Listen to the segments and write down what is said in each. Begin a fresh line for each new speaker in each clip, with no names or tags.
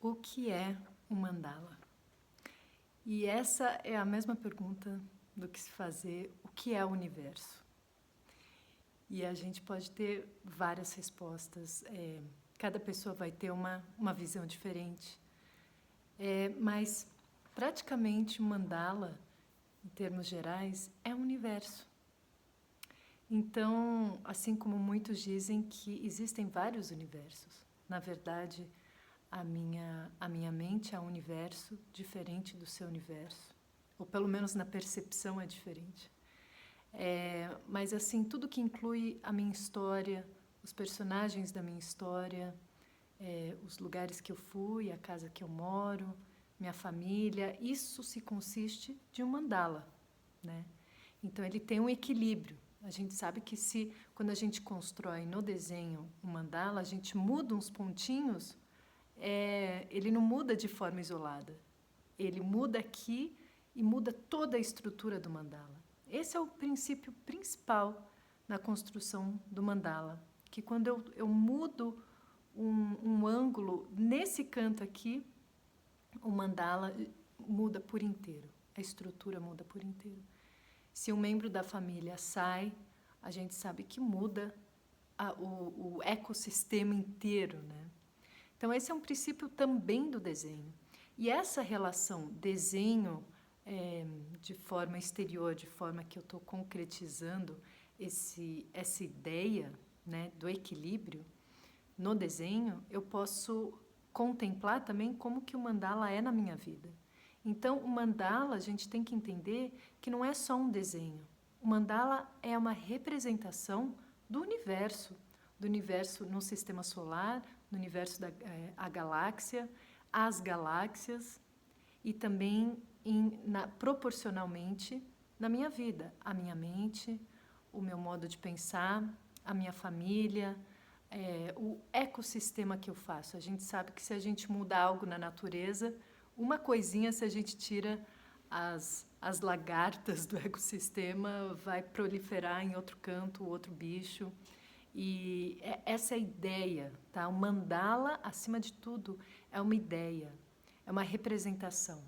O que é um mandala? E essa é a mesma pergunta do que se fazer o que é o universo. E a gente pode ter várias respostas. Cada pessoa vai ter uma visão diferente. Mas praticamente o mandala, em termos gerais, é um universo. Então, assim como muitos dizem que existem vários universos, na verdade, a minha mente é um universo diferente do seu universo, ou pelo menos na percepção é diferente. Mas assim, tudo que inclui a minha história, os personagens da minha história, os lugares que eu fui, a casa que eu moro, minha família, isso se consiste de um mandala, né? Então ele tem um equilíbrio. A gente sabe que quando a gente constrói no desenho um mandala, a gente muda uns pontinhos, ele não muda de forma isolada. Ele muda aqui e muda toda a estrutura do mandala. Esse é o princípio principal na construção do mandala, que quando eu mudo um ângulo nesse canto aqui, o mandala muda por inteiro, a estrutura muda por inteiro. Se um membro da família sai, a gente sabe que muda o ecossistema inteiro, né? Então, esse é um princípio também do desenho. E essa relação desenho de forma exterior, de forma que eu estou concretizando essa ideia, né, do equilíbrio no desenho, eu posso contemplar também como que o mandala é na minha vida. Então, o mandala, a gente tem que entender que não é só um desenho. O mandala é uma representação do universo no sistema solar, no universo a galáxia, as galáxias e também proporcionalmente na minha vida, a minha mente, o meu modo de pensar, a minha família, o ecossistema que eu faço. A gente sabe que se a gente muda algo na natureza, uma coisinha, se a gente tira as lagartas do ecossistema, vai proliferar em outro canto, outro bicho. E essa é a ideia, tá? O mandala, acima de tudo, é uma ideia, é uma representação,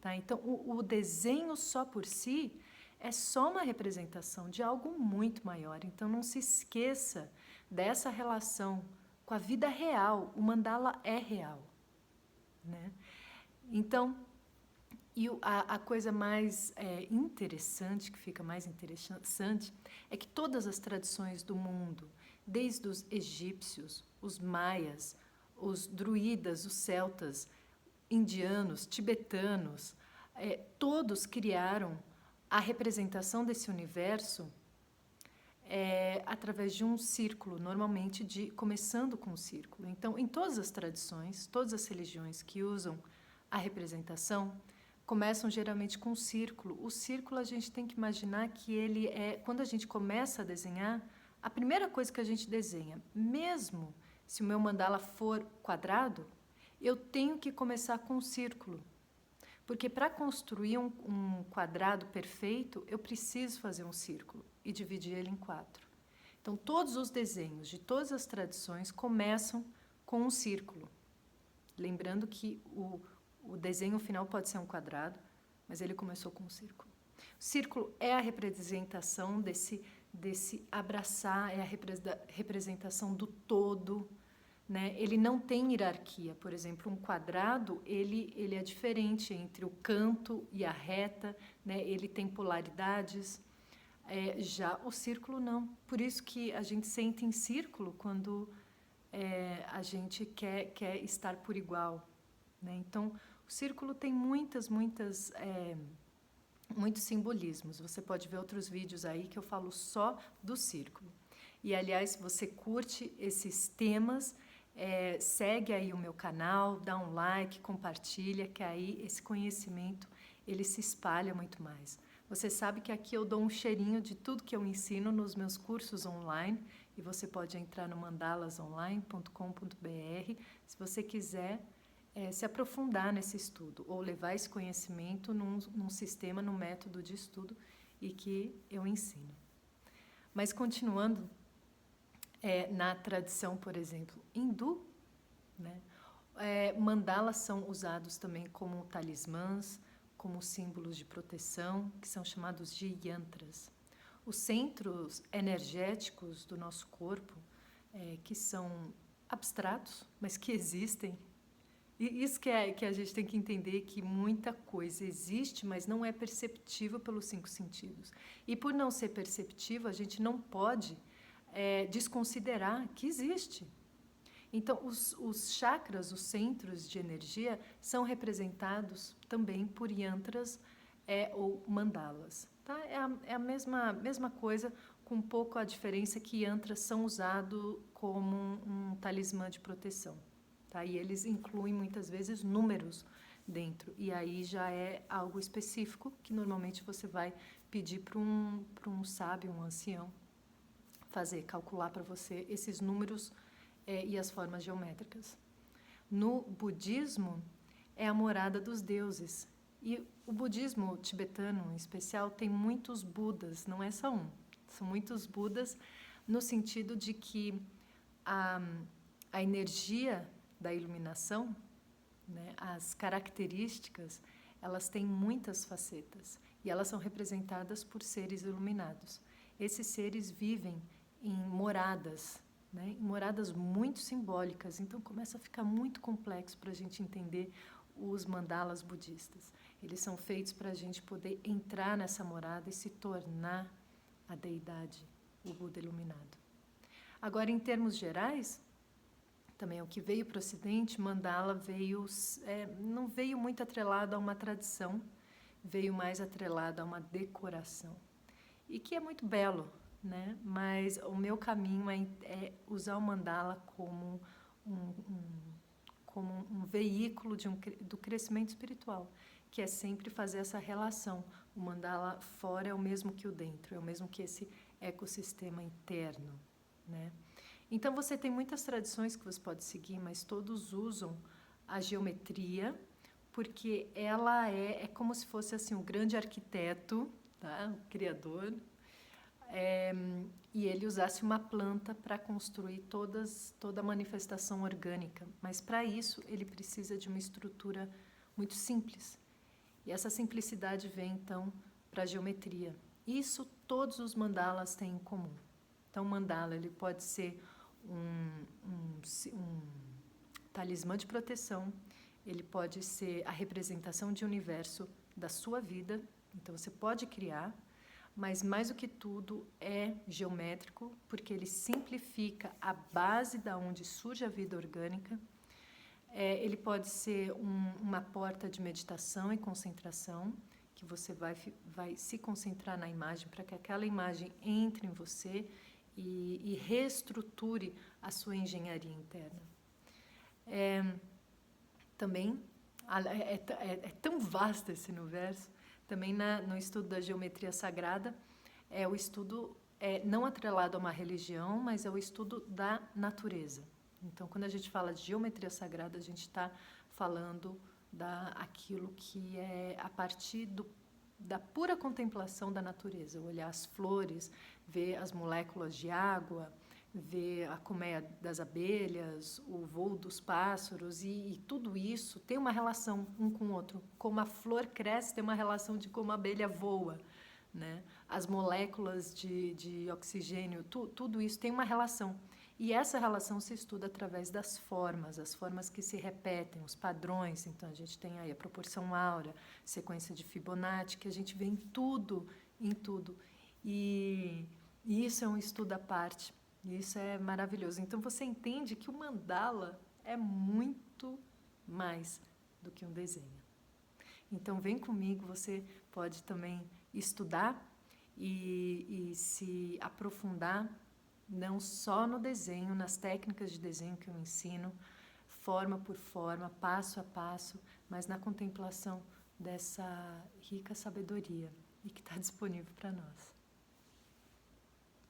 tá? Então, o desenho só por si é só uma representação de algo muito maior. Então, não se esqueça dessa relação com a vida real. O mandala é real, né? Então, a coisa mais interessante, que fica mais interessante, é que todas as tradições do mundo, desde os egípcios, os maias, os druidas, os celtas, indianos, tibetanos, todos criaram a representação desse universo através de um círculo, normalmente começando com um círculo. Então, em todas as tradições, todas as religiões que usam a representação, começam geralmente com um círculo. O círculo, a gente tem que imaginar que ele quando a gente começa a desenhar, a primeira coisa que a gente desenha, mesmo se o meu mandala for quadrado, eu tenho que começar com um círculo. Porque para construir um quadrado perfeito, eu preciso fazer um círculo e dividir ele em 4. Então, todos os desenhos de todas as tradições começam com um círculo. Lembrando que o desenho final pode ser um quadrado, mas ele começou com um círculo. O círculo é a representação desse abraçar, é a representação do todo, né? Ele não tem hierarquia. Por exemplo, um quadrado, ele é diferente entre o canto e a reta, né? Ele tem polaridades. Já o círculo não. Por isso que a gente sente em círculo quando a gente quer estar por igual, né? Então, o círculo tem muitos simbolismos. Você pode ver outros vídeos aí que eu falo só do círculo. E, aliás, se você curte esses temas, segue aí o meu canal, dá um like, compartilha, que aí esse conhecimento ele se espalha muito mais. Você sabe que aqui eu dou um cheirinho de tudo que eu ensino nos meus cursos online, e você pode entrar no mandalasonline.com.br se você quiser se aprofundar nesse estudo ou levar esse conhecimento num sistema, num método de estudo e que eu ensino. Mas continuando, na tradição, por exemplo, hindu, né, Mandalas são usados também como talismãs, como símbolos de proteção, que são chamados de yantras. Os centros energéticos do nosso corpo, que são abstratos, mas que existem. E isso que a gente tem que entender, que muita coisa existe, mas não é perceptível pelos 5 sentidos. E por não ser perceptível, a gente não pode desconsiderar que existe. Então, os chakras, os centros de energia, são representados também por yantras ou mandalas. Tá? É a mesma coisa, com um pouco a diferença que yantras são usados como um talismã de proteção. Tá? E eles incluem, muitas vezes, números dentro. E aí já é algo específico que, normalmente, você vai pedir para um sábio, um ancião, calcular para você esses números e as formas geométricas. No budismo, é a morada dos deuses. E o budismo tibetano, em especial, tem muitos Budas, não é só um. São muitos Budas no sentido de que a energia da iluminação, né, as características, elas têm muitas facetas e elas são representadas por seres iluminados. Esses seres vivem em moradas, né, em moradas muito simbólicas, então começa a ficar muito complexo para a gente entender os mandalas budistas. Eles são feitos para a gente poder entrar nessa morada e se tornar a deidade, o Buda iluminado. Agora, em termos gerais, também o que veio para o Ocidente, mandala não veio muito atrelado a uma tradição, veio mais atrelado a uma decoração. E que é muito belo, né? Mas o meu caminho é usar o mandala como um veículo do crescimento espiritual, que é sempre fazer essa relação. O mandala fora é o mesmo que o dentro, é o mesmo que esse ecossistema interno, né? Então, você tem muitas tradições que você pode seguir, mas todos usam a geometria, porque ela é como se fosse assim, um grande arquiteto, tá? O criador, e ele usasse uma planta para construir toda a manifestação orgânica. Mas, para isso, ele precisa de uma estrutura muito simples. E essa simplicidade vem, então, para a geometria. Isso todos os mandalas têm em comum. Então, o mandala ele pode ser um talismã de proteção, ele pode ser a representação de um universo da sua vida, então você pode criar, mas mais do que tudo é geométrico, porque ele simplifica a base da onde surge a vida orgânica. Ele pode ser uma porta de meditação e concentração, que você vai se concentrar na imagem para que aquela imagem entre em você e reestruture a sua engenharia interna. Também, é tão vasto esse universo, também no estudo da geometria sagrada, o estudo não atrelado a uma religião, mas é o estudo da natureza. Então, quando a gente fala de geometria sagrada, a gente está falando daquilo que é a partir da pura contemplação da natureza, olhar as flores, ver as moléculas de água, ver a colmeia das abelhas, o voo dos pássaros, e tudo isso tem uma relação um com o outro. Como a flor cresce, tem uma relação de como a abelha voa, né? As moléculas de oxigênio, tudo isso tem uma relação. E essa relação se estuda através das formas, as formas que se repetem, os padrões. Então, a gente tem aí a proporção áurea, sequência de Fibonacci, que a gente vê em tudo, em tudo. E isso é um estudo à parte, e isso é maravilhoso. Então, você entende que o mandala é muito mais do que um desenho. Então, vem comigo, você pode também estudar e se aprofundar não só no desenho, nas técnicas de desenho que eu ensino, forma por forma, passo a passo, mas na contemplação dessa rica sabedoria e que está disponível para nós.